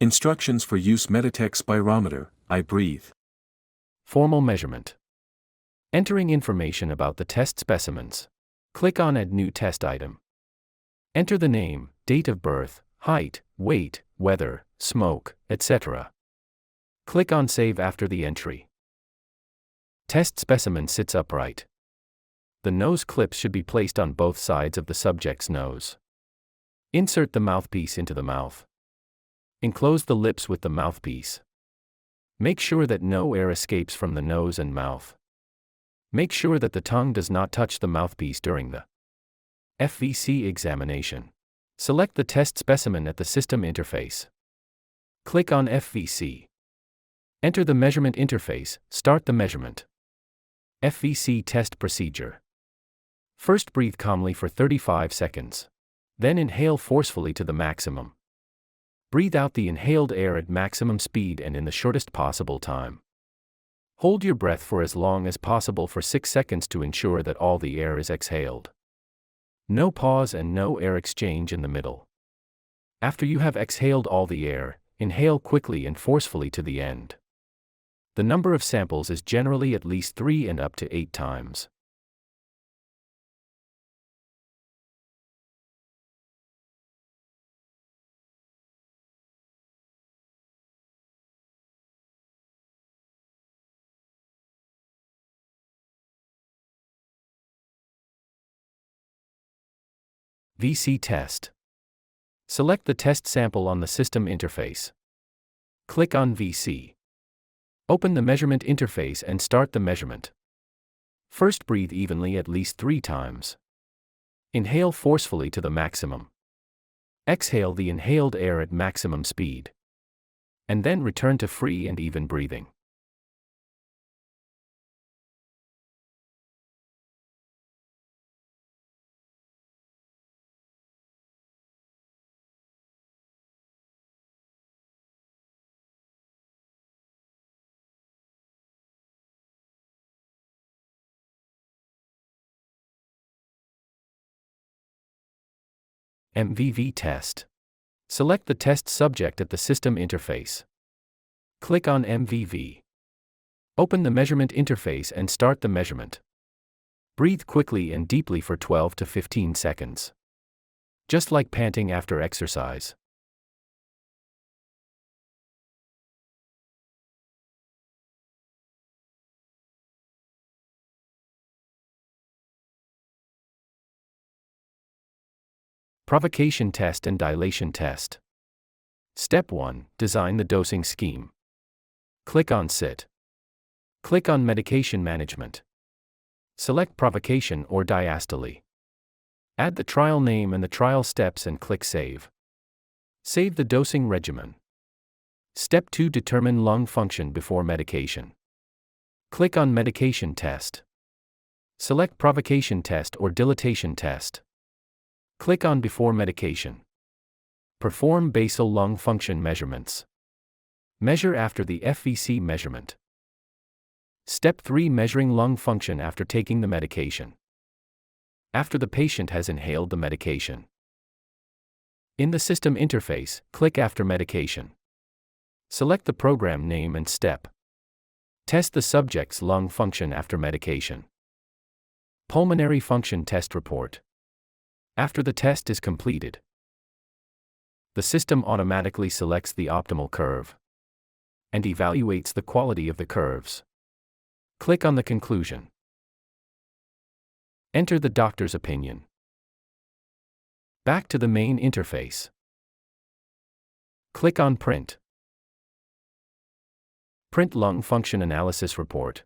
Instructions for use Meditech Spirometer, iBreathe. Formal measurement. Entering information about the test specimens. Click on Add New Test Item. Enter the name, date of birth, height, weight, weather, smoke, etc. Click on Save after the entry. Test specimen sits upright. The nose clips should be placed on both sides of the subject's nose. Insert the mouthpiece into the mouth. Enclose the lips with the mouthpiece. Make sure that no air escapes from the nose and mouth. Make sure that the tongue does not touch the mouthpiece during the FVC examination. Select the test specimen at the system interface. Click on FVC. Enter the measurement interface, start the measurement. FVC test procedure. First breathe calmly for 35 seconds. Then inhale forcefully to the maximum. Breathe out the inhaled air at maximum speed and in the shortest possible time. Hold your breath for as long as possible for 6 seconds to ensure that all the air is exhaled. No pause and no air exchange in the middle. After you have exhaled all the air, inhale quickly and forcefully to the end. The number of samples is generally at least 3 and up to 8 times. VC test. Select the test sample on the system interface. Click on VC. Open the measurement interface and start the measurement. First breathe evenly at least 3 times. Inhale forcefully to the maximum. Exhale the inhaled air at maximum speed. And then return to free and even breathing. MVV test. Select the test subject at the system interface. Click on MVV. Open the measurement interface and start the measurement. Breathe quickly and deeply for 12 to 15 seconds. Just like panting after exercise. Provocation test and dilation test. Step 1. Design the dosing scheme. Click on Sit. Click on Medication Management. Select Provocation or Diastole. Add the trial name and the trial steps and click Save. Save the dosing regimen. Step 2. Determine lung function before medication. Click on Medication Test. Select Provocation Test or Dilatation Test. Click on Before Medication. Perform basal lung function measurements. Measure after the FVC measurement. Step 3. Measuring lung function after taking the medication. After the patient has inhaled the medication. In the system interface, click After Medication. Select the program name and step. Test the subject's lung function after medication. Pulmonary function test report. After the test is completed, the system automatically selects the optimal curve and evaluates the quality of the curves. Click on the conclusion. Enter the doctor's opinion. Back to the main interface. Click on Print. Print lung function analysis report.